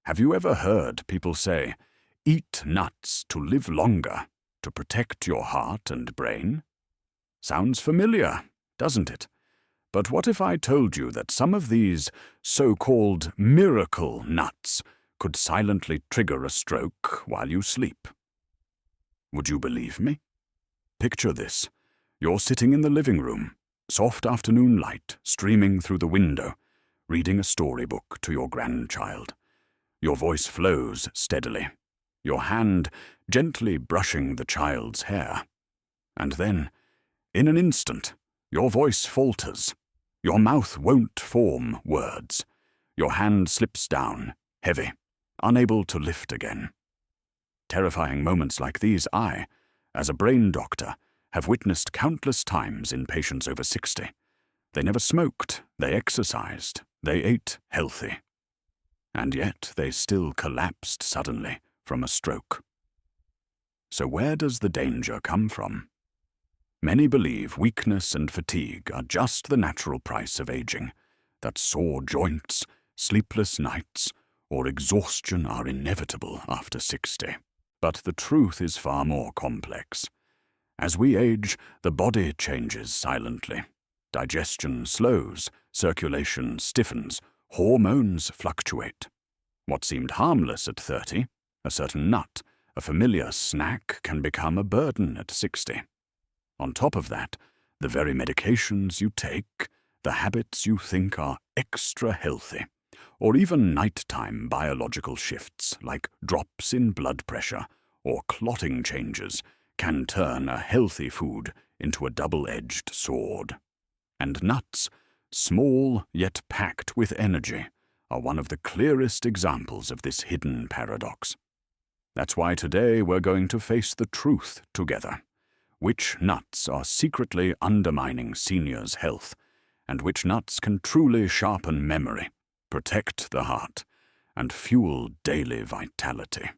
Have you ever heard people say, "Eat nuts to live longer, to protect your heart and brain"? Sounds familiar, doesn't it? But what if I told you that some of these so-called miracle nuts could silently trigger a stroke while you sleep? Would you believe me? Picture this. You're sitting in the living room, soft afternoon light streaming through the window, reading a storybook to your grandchild. Your voice flows steadily, your hand gently brushing the child's hair. And then, in an instant, your voice falters. Your mouth won't form words. Your hand slips down, heavy, unable to lift again. Terrifying moments like these I, as a brain doctor, have witnessed countless times in patients over 60. They never smoked, they exercised, they ate healthy. And yet they still collapsed suddenly from a stroke. So where does the danger come from? Many believe weakness and fatigue are just the natural price of aging, that sore joints, sleepless nights, or exhaustion are inevitable after 60. But the truth is far more complex. As we age, the body changes silently. Digestion slows, circulation stiffens, hormones fluctuate. What seemed harmless at 30, a certain nut, a familiar snack, can become a burden at 60. On top of that, the very medications you take, the habits you think are extra healthy, or even nighttime biological shifts like drops in blood pressure or clotting changes can turn a healthy food into a double-edged sword. And nuts, small yet packed with energy, are one of the clearest examples of this hidden paradox. That's why today we're going to face the truth together. Which nuts are secretly undermining seniors' health, and which nuts can truly sharpen memory, protect the heart, and fuel daily vitality.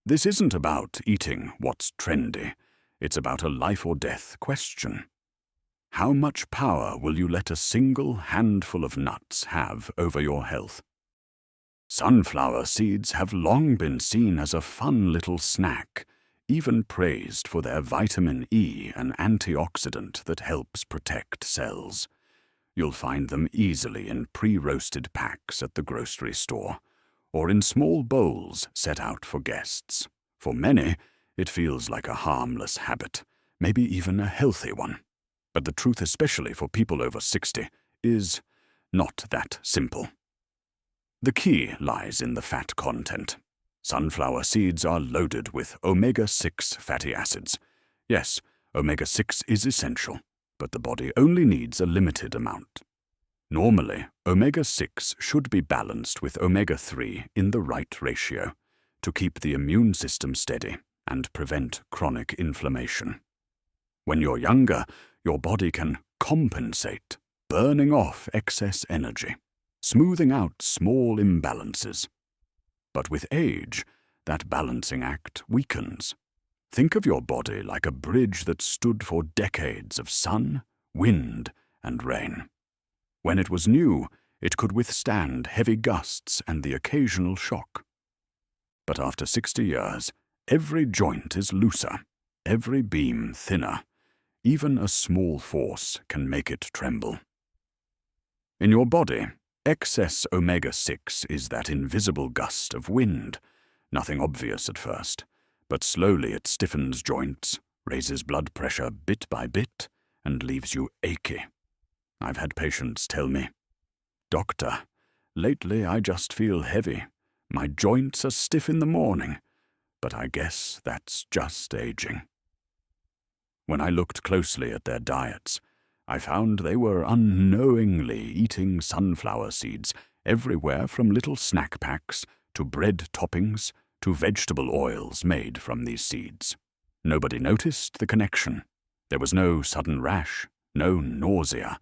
This isn't about eating what's trendy, it's about a life-or-death question. How much power will you let a single handful of nuts have over your health? Sunflower seeds have long been seen as a fun little snack, even praised for their vitamin E, an antioxidant that helps protect cells. You'll find them easily in pre-roasted packs at the grocery store, or in small bowls set out for guests. For many, it feels like a harmless habit, maybe even a healthy one. But the truth, especially for people over 60, is not that simple. The key lies in the fat content. Sunflower seeds are loaded with omega-6 fatty acids. Yes, omega-6 is essential, but the body only needs a limited amount. Normally, omega-6 should be balanced with omega-3 in the right ratio to keep the immune system steady and prevent chronic inflammation. When you're younger, your body can compensate, burning off excess energy, smoothing out small imbalances. But with age, that balancing act weakens. Think of your body like a bridge that stood for decades of sun, wind, and rain. When it was new, it could withstand heavy gusts and the occasional shock. But after 60 years, every joint is looser, every beam thinner. Even a small force can make it tremble. In your body, excess omega-6 is that invisible gust of wind, nothing obvious at first, but slowly it stiffens joints, raises blood pressure bit by bit, and leaves you achy. I've had patients tell me, "Doctor, lately I just feel heavy. My joints are stiff in the morning, but I guess that's just aging." When I looked closely at their diets, I found they were unknowingly eating sunflower seeds everywhere from little snack packs to bread toppings to vegetable oils made from these seeds. Nobody noticed the connection. There was no sudden rash, no nausea,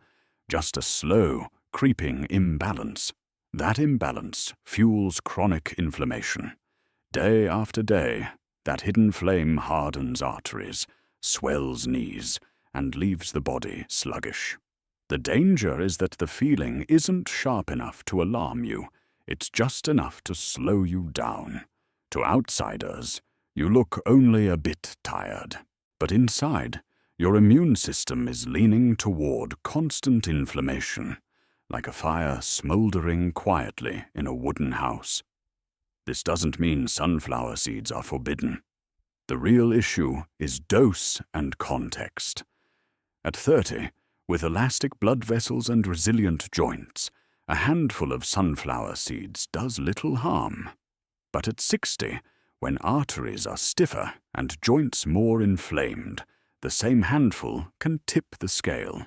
just a slow, creeping imbalance. That imbalance fuels chronic inflammation. Day after day, that hidden flame hardens arteries, swells knees, and leaves the body sluggish. The danger is that the feeling isn't sharp enough to alarm you. It's just enough to slow you down. To outsiders, you look only a bit tired. But inside, your immune system is leaning toward constant inflammation, like a fire smoldering quietly in a wooden house. This doesn't mean sunflower seeds are forbidden. The real issue is dose and context. At 30, with elastic blood vessels and resilient joints, a handful of sunflower seeds does little harm. But at 60, when arteries are stiffer and joints more inflamed, the same handful can tip the scale.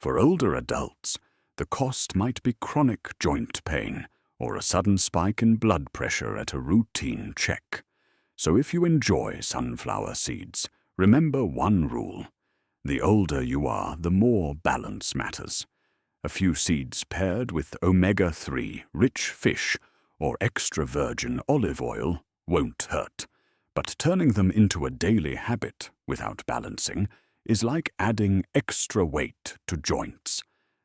For older adults, the cost might be chronic joint pain or a sudden spike in blood pressure at a routine check. So if you enjoy sunflower seeds, remember one rule. The older you are, the more balance matters. A few seeds paired with omega-3 rich fish or extra virgin olive oil won't hurt, but turning them into a daily habit without balancing is like adding extra weight to joints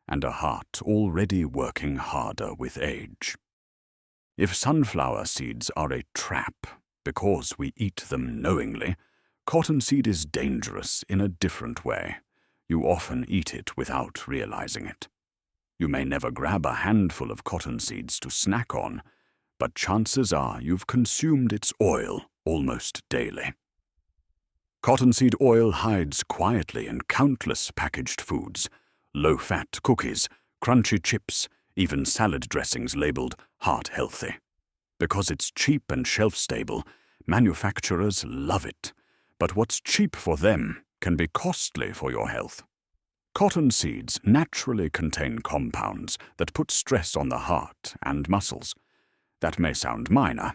and a heart already working harder with age. If sunflower seeds are a trap because we eat them knowingly, cottonseed is dangerous in a different way. You often eat it without realizing it. You may never grab a handful of cotton seeds to snack on, but chances are you've consumed its oil almost daily. Cottonseed oil hides quietly in countless packaged foods, low-fat cookies, crunchy chips, even salad dressings labeled heart-healthy. Because it's cheap and shelf-stable, manufacturers love it. But what's cheap for them can be costly for your health. Cotton seeds naturally contain compounds that put stress on the heart and muscles. That may sound minor,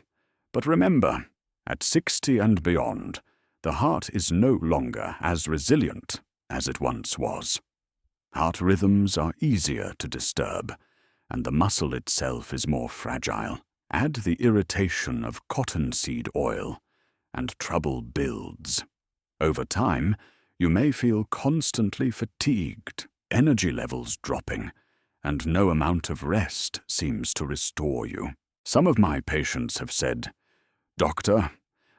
but remember, at 60 and beyond, the heart is no longer as resilient as it once was. Heart rhythms are easier to disturb, and the muscle itself is more fragile. Add the irritation of cottonseed oil, and trouble builds. Over time, you may feel constantly fatigued, energy levels dropping, and no amount of rest seems to restore you. Some of my patients have said, "Doctor,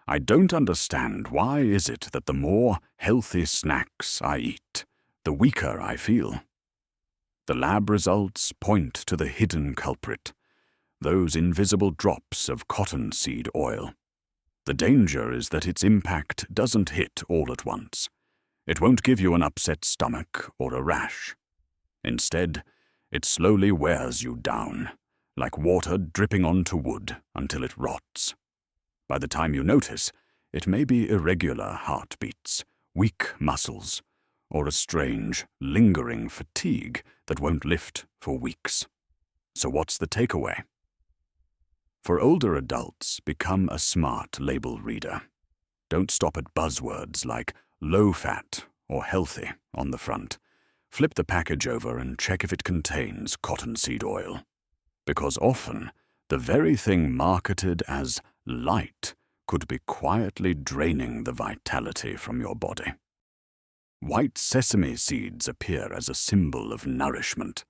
I don't understand why is it that the more healthy snacks I eat, the weaker I feel." The lab results point to the hidden culprit, those invisible drops of cottonseed oil. The danger is that its impact doesn't hit all at once. It won't give you an upset stomach or a rash. Instead, it slowly wears you down, like water dripping onto wood until it rots. By the time you notice, it may be irregular heartbeats, weak muscles, or a strange, lingering fatigue that won't lift for weeks. So what's the takeaway? For older adults, become a smart label reader. Don't stop at buzzwords like low-fat or healthy on the front. Flip the package over and check if it contains cottonseed oil. Because often, the very thing marketed as light could be quietly draining the vitality from your body. White sesame seeds appear as a symbol of nourishment.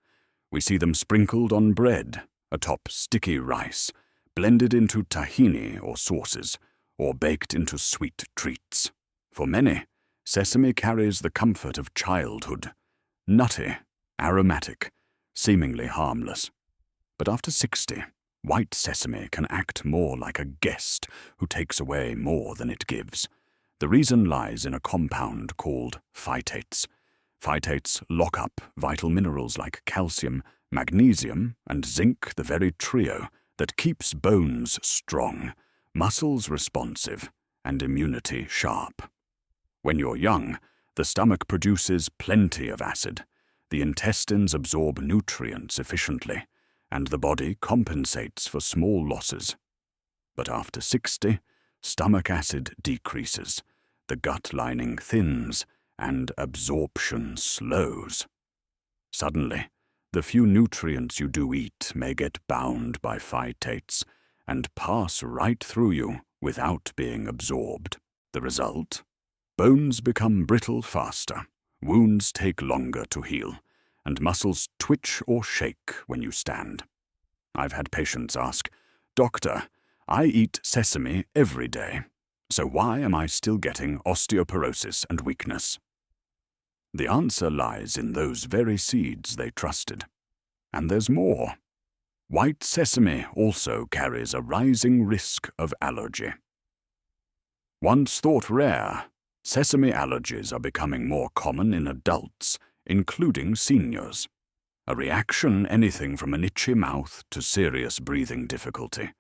We see them sprinkled on bread, atop sticky rice, blended into tahini or sauces, or baked into sweet treats. For many, sesame carries the comfort of childhood, nutty, aromatic, seemingly harmless. But after 60, white sesame can act more like a guest who takes away more than it gives. The reason lies in a compound called phytates. Phytates lock up vital minerals like calcium, magnesium, and zinc, the very trio that keeps bones strong, muscles responsive, and immunity sharp. When you're young, the stomach produces plenty of acid, the intestines absorb nutrients efficiently, and the body compensates for small losses. But after 60, stomach acid decreases, the gut lining thins, and absorption slows. Suddenly, the few nutrients you do eat may get bound by phytates and pass right through you without being absorbed. The result? Bones become brittle faster, wounds take longer to heal, and muscles twitch or shake when you stand. I've had patients ask, "Doctor, I eat sesame every day, so why am I still getting osteoporosis and weakness?" The answer lies in those very seeds they trusted. And there's more. White sesame also carries a rising risk of allergy. Once thought rare, sesame allergies are becoming more common in adults, including seniors. A reaction, anything from an itchy mouth to serious breathing difficulty,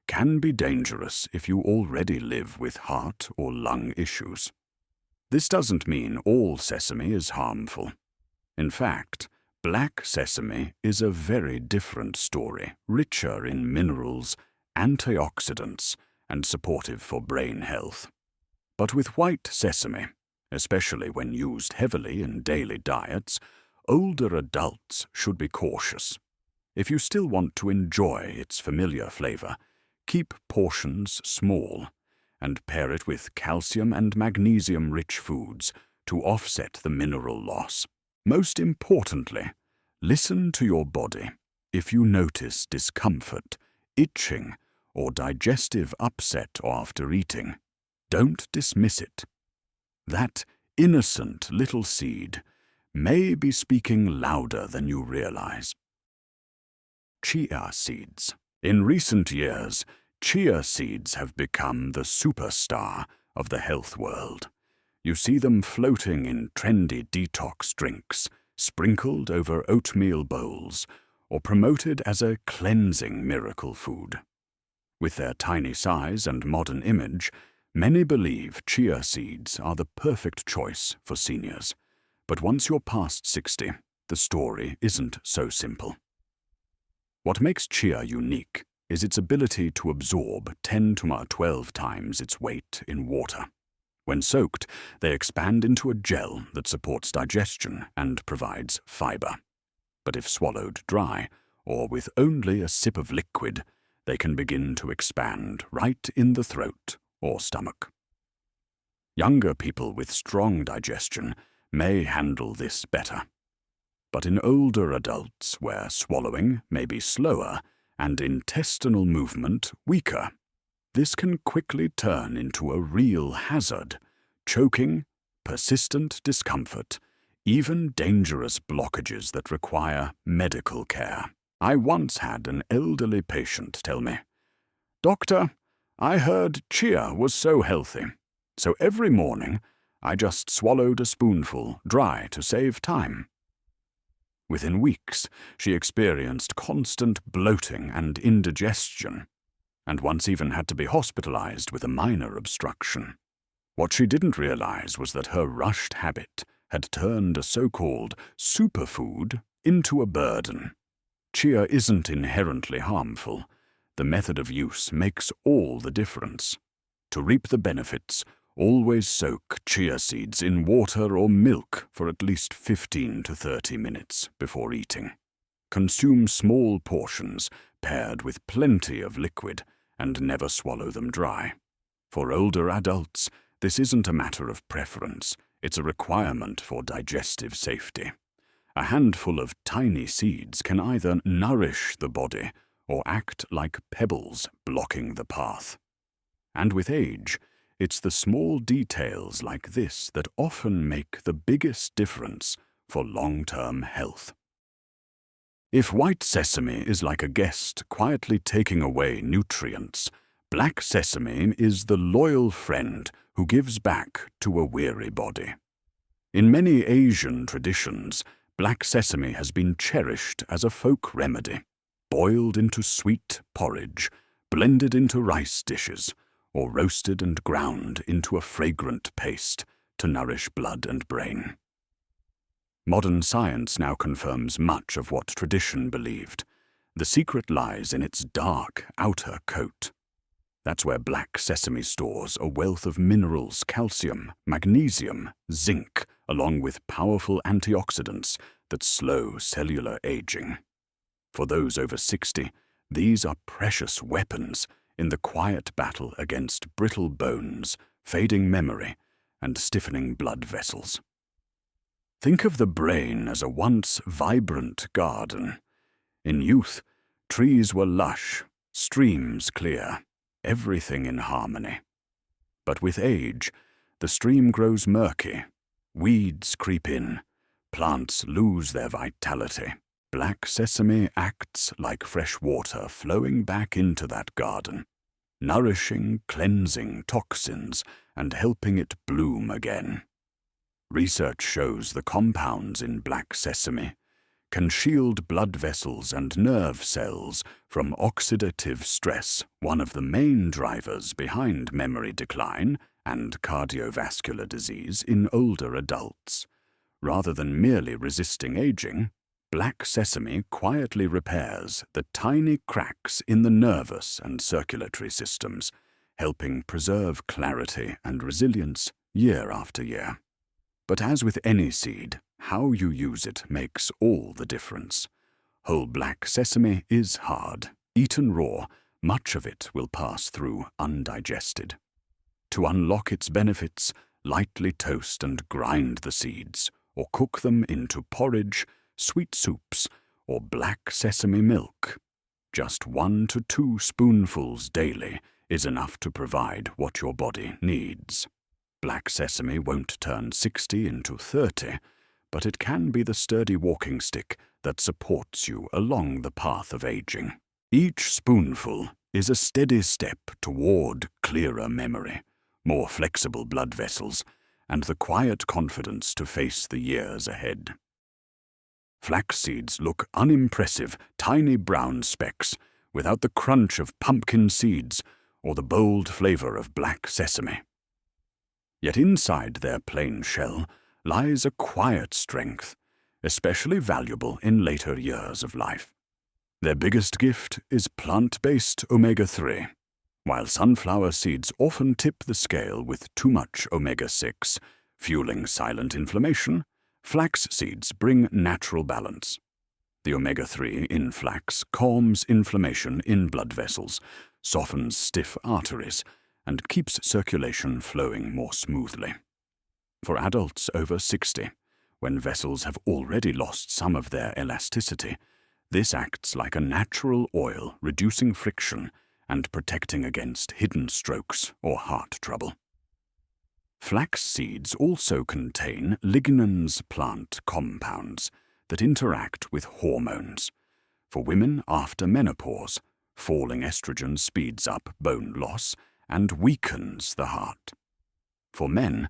can be dangerous if you already live with heart or lung issues. This doesn't mean all sesame is harmful. In fact, black sesame is a very different story, richer in minerals, antioxidants, and supportive for brain health. But with white sesame, especially when used heavily in daily diets, older adults should be cautious. If you still want to enjoy its familiar flavor, keep portions small and pair it with calcium and magnesium-rich foods to offset the mineral loss. Most importantly, listen to your body. If you notice discomfort, itching, or digestive upset after eating, don't dismiss it. That innocent little seed may be speaking louder than you realize. Chia seeds. In recent years, chia seeds have become the superstar of the health world. You see them floating in trendy detox drinks, sprinkled over oatmeal bowls, or promoted as a cleansing miracle food. With their tiny size and modern image, many believe chia seeds are the perfect choice for seniors. But once you're past 60, the story isn't so simple. What makes chia unique is its ability to absorb 10 to 12 times its weight in water. When soaked, they expand into a gel that supports digestion and provides fiber. But if swallowed dry, or with only a sip of liquid, they can begin to expand right in the throat or stomach. Younger people with strong digestion may handle this better. But in older adults, where swallowing may be slower and intestinal movement weaker, this can quickly turn into a real hazard, choking, persistent discomfort, even dangerous blockages that require medical care. I once had an elderly patient tell me, "Doctor, I heard chia was so healthy, so every morning I just swallowed a spoonful dry to save time." Within weeks, she experienced constant bloating and indigestion, and once even had to be hospitalized with a minor obstruction. What she didn't realize was that her rushed habit had turned a so-called superfood into a burden. Chia isn't inherently harmful. The method of use makes all the difference. To reap the benefits, always soak chia seeds in water or milk for at least 15 to 30 minutes before eating. Consume small portions paired with plenty of liquid and never swallow them dry. For older adults, this isn't a matter of preference, it's a requirement for digestive safety. A handful of tiny seeds can either nourish the body or act like pebbles blocking the path. And with age, it's the small details like this that often make the biggest difference for long-term health. If white sesame is like a guest quietly taking away nutrients, black sesame is the loyal friend who gives back to a weary body. In many Asian traditions, black sesame has been cherished as a folk remedy, boiled into sweet porridge, blended into rice dishes, or roasted and ground into a fragrant paste to nourish blood and brain. Modern science now confirms much of what tradition believed. The secret lies in its dark outer coat. That's where black sesame stores a wealth of minerals, calcium, magnesium, zinc, along with powerful antioxidants that slow cellular aging. For those over 60, these are precious weapons in the quiet battle against brittle bones, fading memory, and stiffening blood vessels. Think of the brain as a once vibrant garden. In youth, Trees were lush, streams clear, everything in harmony. But with age, the stream grows murky, weeds creep in, plants lose their vitality. Black sesame acts like fresh water flowing back into that garden, nourishing, cleansing toxins and helping it bloom again. Research shows the compounds in black sesame can shield blood vessels and nerve cells from oxidative stress, one of the main drivers behind memory decline and cardiovascular disease in older adults. Rather than merely resisting aging, black sesame quietly repairs the tiny cracks in the nervous and circulatory systems, helping preserve clarity and resilience year after year. But as with any seed, how you use it makes all the difference. Whole black sesame is hard. Eaten raw, much of it will pass through undigested. To unlock its benefits, lightly toast and grind the seeds, or cook them into porridge, sweet soups, or black sesame milk. Just 1 to 2 spoonfuls daily is enough to provide what your body needs. Black sesame won't turn 60 into 30, but it can be the sturdy walking stick that supports you along the path of aging. Each spoonful is a steady step toward clearer memory, more flexible blood vessels, and the quiet confidence to face the years ahead. Flax seeds look unimpressive, tiny brown specks, without the crunch of pumpkin seeds or the bold flavor of black sesame. Yet inside their plain shell lies a quiet strength, especially valuable in later years of life. Their biggest gift is plant-based omega-3. While sunflower seeds often tip the scale with too much omega-6, fueling silent inflammation, flax seeds bring natural balance. The omega-3 in flax calms inflammation in blood vessels, softens stiff arteries, and keeps circulation flowing more smoothly. For adults over 60, when vessels have already lost some of their elasticity, this acts like a natural oil, reducing friction and protecting against hidden strokes or heart trouble. Flax seeds also contain lignans plant compounds that interact with hormones. For women after menopause, falling estrogen speeds up bone loss and weakens the heart. For men,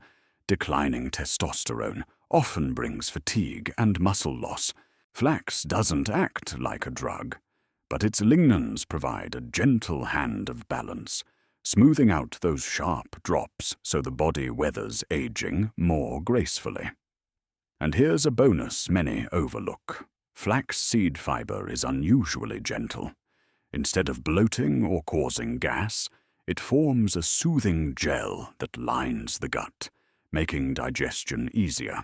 declining testosterone often brings fatigue and muscle loss. Flax doesn't act like a drug, but its lignans provide a gentle hand of balance, smoothing out those sharp drops so the body weathers aging more gracefully. And here's a bonus many overlook. Flax seed fiber is unusually gentle. Instead of bloating or causing gas, it forms a soothing gel that lines the gut, making digestion easier.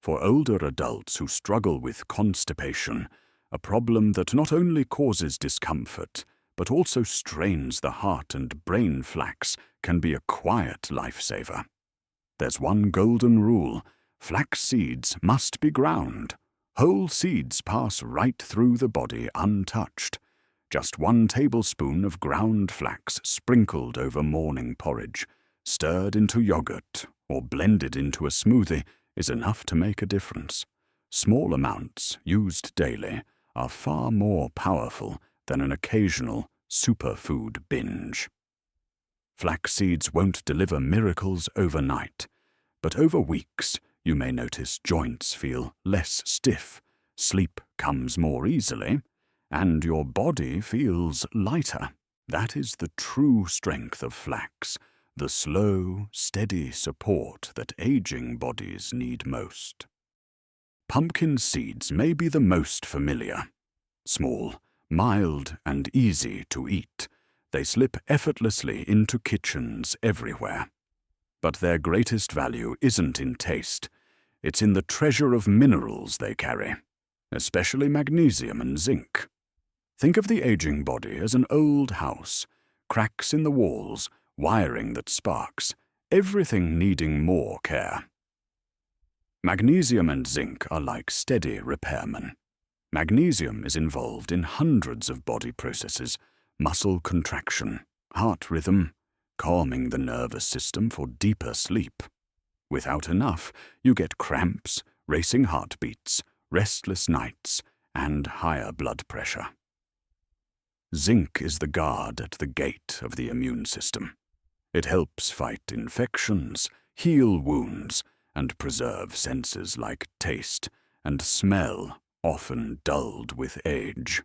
For older adults who struggle with constipation, a problem that not only causes discomfort, but also strains the heart and brain, flax can be a quiet lifesaver. There's one golden rule: flax seeds must be ground. Whole seeds pass right through the body untouched. Just 1 tablespoon of ground flax sprinkled over morning porridge, stirred into yogurt, or blended into a smoothie is enough to make a difference. Small amounts, used daily, are far more powerful than an occasional superfood binge. Flax seeds won't deliver miracles overnight, but over weeks you may notice joints feel less stiff, sleep comes more easily, and your body feels lighter. That is the true strength of flax, the slow, steady support that aging bodies need most. Pumpkin seeds may be the most familiar. Small, mild, and easy to eat, they slip effortlessly into kitchens everywhere. But their greatest value isn't in taste, it's in the treasure of minerals they carry, especially magnesium and zinc. Think of the aging body as an old house, cracks in the walls, wiring that sparks, everything needing more care. Magnesium and zinc are like steady repairmen. Magnesium is involved in hundreds of body processes: muscle contraction, heart rhythm, calming the nervous system for deeper sleep. Without enough, you get cramps, racing heartbeats, restless nights, and higher blood pressure. Zinc is the guard at the gate of the immune system. It helps fight infections, heal wounds, and preserve senses like taste and smell, often dulled with age.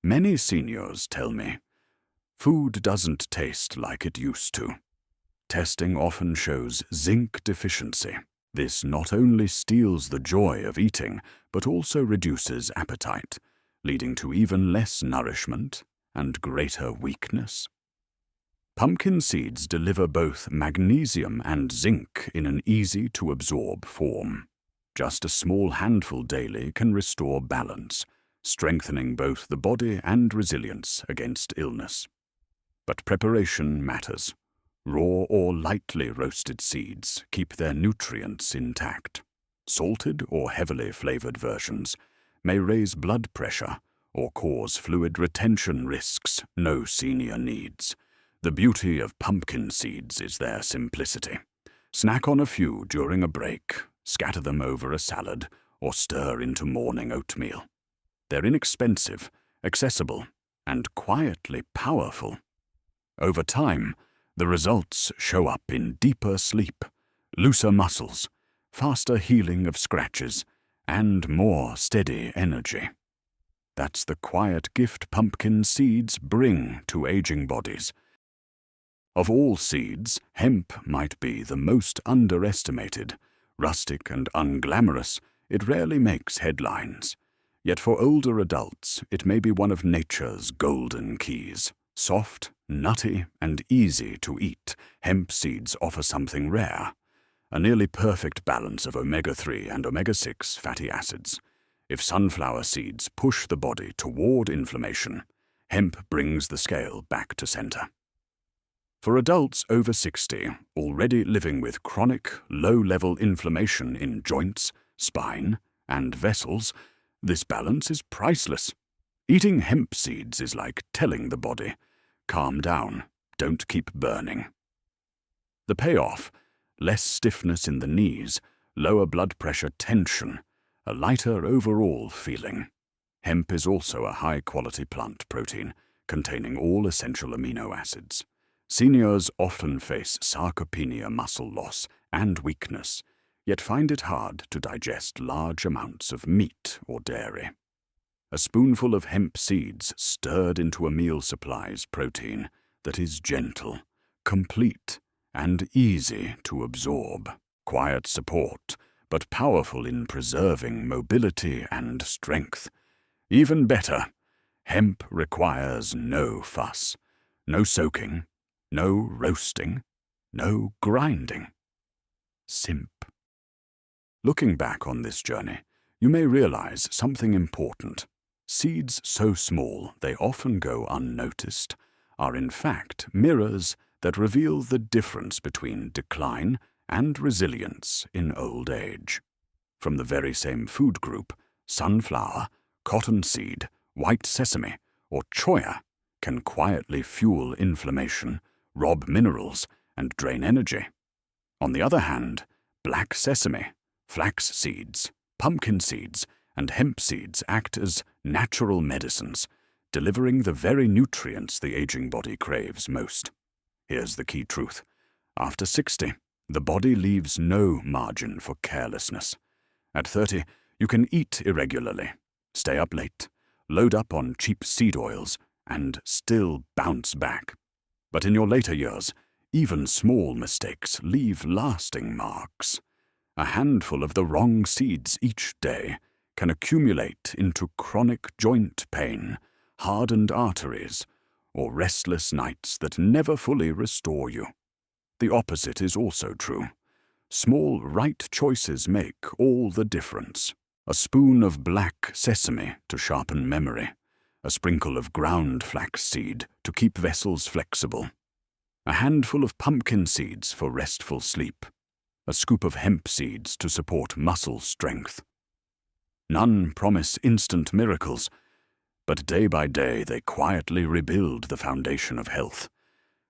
Many seniors tell me, food doesn't taste like it used to. Testing often shows zinc deficiency. This not only steals the joy of eating, but also reduces appetite, leading to even less nourishment and greater weakness. Pumpkin seeds deliver both magnesium and zinc in an easy-to-absorb form. Just a small handful daily can restore balance, strengthening both the body and resilience against illness. But preparation matters. Raw or lightly roasted seeds keep their nutrients intact. Salted or heavily flavored versions may raise blood pressure or cause fluid retention risks no senior needs. The beauty of pumpkin seeds is their simplicity. Snack on a few during a break, scatter them over a salad, or stir into morning oatmeal. They're inexpensive, accessible, and quietly powerful. Over time, the results show up in deeper sleep, looser muscles, faster healing of scratches, and more steady energy. That's the quiet gift pumpkin seeds bring to aging bodies. Of all seeds, hemp might be the most underestimated. Rustic and unglamorous, it rarely makes headlines. Yet for older adults, it may be one of nature's golden keys. Soft, nutty, and easy to eat, hemp seeds offer something rare: a nearly perfect balance of omega-3 and omega-6 fatty acids. If sunflower seeds push the body toward inflammation, hemp brings the scale back to center. For adults over 60, already living with chronic, low-level inflammation in joints, spine, and vessels, this balance is priceless. Eating hemp seeds is like telling the body, calm down, don't keep burning. The payoff: less stiffness in the knees, lower blood pressure tension, a lighter overall feeling. Hemp is also a high-quality plant protein, containing all essential amino acids. Seniors often face sarcopenia, muscle loss, and weakness, yet find it hard to digest large amounts of meat or dairy. A spoonful of hemp seeds stirred into a meal supplies protein that is gentle, complete, and easy to absorb. Quiet support, but powerful in preserving mobility and strength. Even better, hemp requires no fuss, no soaking, no roasting, no grinding. Simp. Looking back on this journey, you may realize something important. Seeds so small they often go unnoticed are in fact mirrors that reveal the difference between decline and resilience in old age. From the very same food group, sunflower, cottonseed, white sesame, or choya can quietly fuel inflammation, rob minerals, and drain energy. On the other hand, black sesame, flax seeds, pumpkin seeds, and hemp seeds act as natural medicines, delivering the very nutrients the aging body craves most. Here's the key truth: after 60, the body leaves no margin for carelessness. At 30, you can eat irregularly, stay up late, load up on cheap seed oils, and still bounce back. But in your later years, even small mistakes leave lasting marks. A handful of the wrong seeds each day can accumulate into chronic joint pain, hardened arteries, or restless nights that never fully restore you. The opposite is also true. Small right choices make all the difference. A spoon of black sesame to sharpen memory, a sprinkle of ground flaxseed to keep vessels flexible, a handful of pumpkin seeds for restful sleep, a scoop of hemp seeds to support muscle strength. None promise instant miracles, but day by day they quietly rebuild the foundation of health.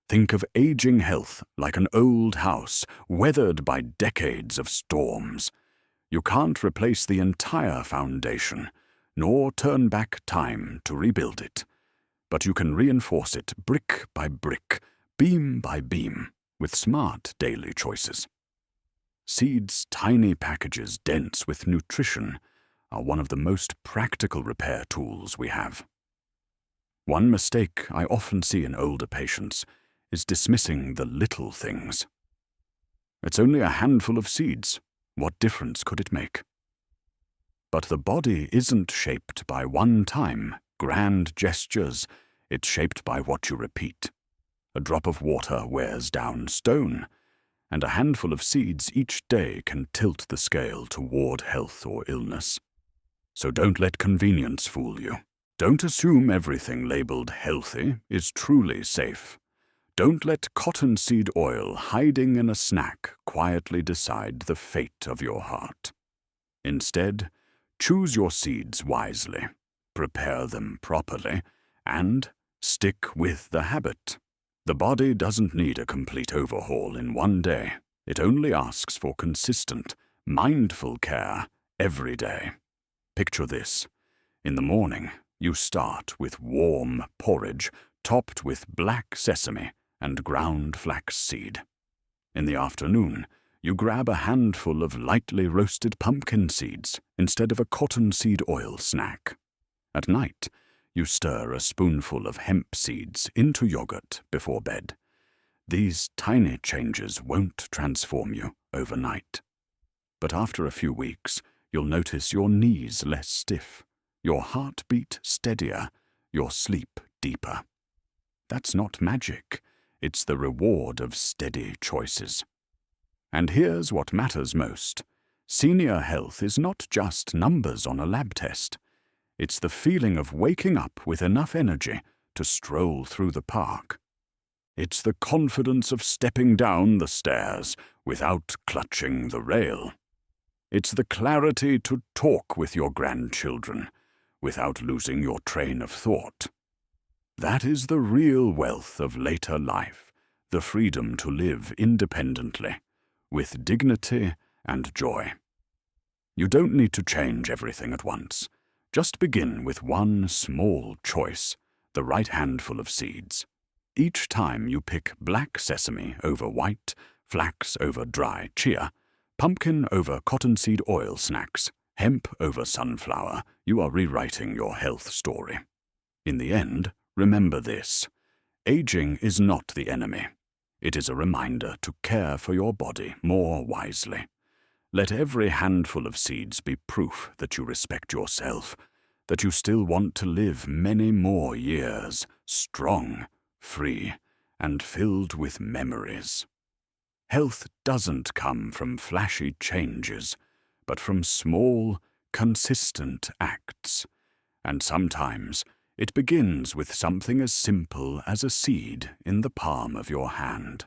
Think of aging health like an old house weathered by decades of storms. You can't replace the entire foundation, nor turn back time to rebuild it. But you can reinforce it brick by brick, beam by beam, with smart daily choices. Seeds' tiny packages dense with nutrition are one of the most practical repair tools we have. One mistake I often see in older patients is dismissing the little things. It's only a handful of seeds. What difference could it make? But the body isn't shaped by one-time, grand gestures. It's shaped by what you repeat. A drop of water wears down stone, and a handful of seeds each day can tilt the scale toward health or illness. So don't let convenience fool you. Don't assume everything labeled healthy is truly safe. Don't let cottonseed oil hiding in a snack quietly decide the fate of your heart. Instead, choose your seeds wisely, prepare them properly, and stick with the habit. The body doesn't need a complete overhaul in one day. It only asks for consistent, mindful care every day. Picture this. In the morning, you start with warm porridge topped with black sesame and ground flaxseed. In the afternoon, you grab a handful of lightly roasted pumpkin seeds instead of a cottonseed oil snack. At night, you stir a spoonful of hemp seeds into yogurt before bed. These tiny changes won't transform you overnight. But after a few weeks, you'll notice your knees less stiff, your heartbeat steadier, your sleep deeper. That's not magic. It's the reward of steady choices. And here's what matters most. Senior health is not just numbers on a lab test. It's the feeling of waking up with enough energy to stroll through the park. It's the confidence of stepping down the stairs without clutching the rail. It's the clarity to talk with your grandchildren without losing your train of thought. That is the real wealth of later life, the freedom to live independently, with dignity and joy. You don't need to change everything at once. Just begin with one small choice, the right handful of seeds. Each time you pick black sesame over white, flax over dry chia, pumpkin over cottonseed oil snacks, hemp over sunflower, you are rewriting your health story. In the end, remember this. Aging is not the enemy. It is a reminder to care for your body more wisely. Let every handful of seeds be proof that you respect yourself, that you still want to live many more years, strong, free, and filled with memories. Health doesn't come from flashy changes, but from small, consistent acts. And sometimes it begins with something as simple as a seed in the palm of your hand.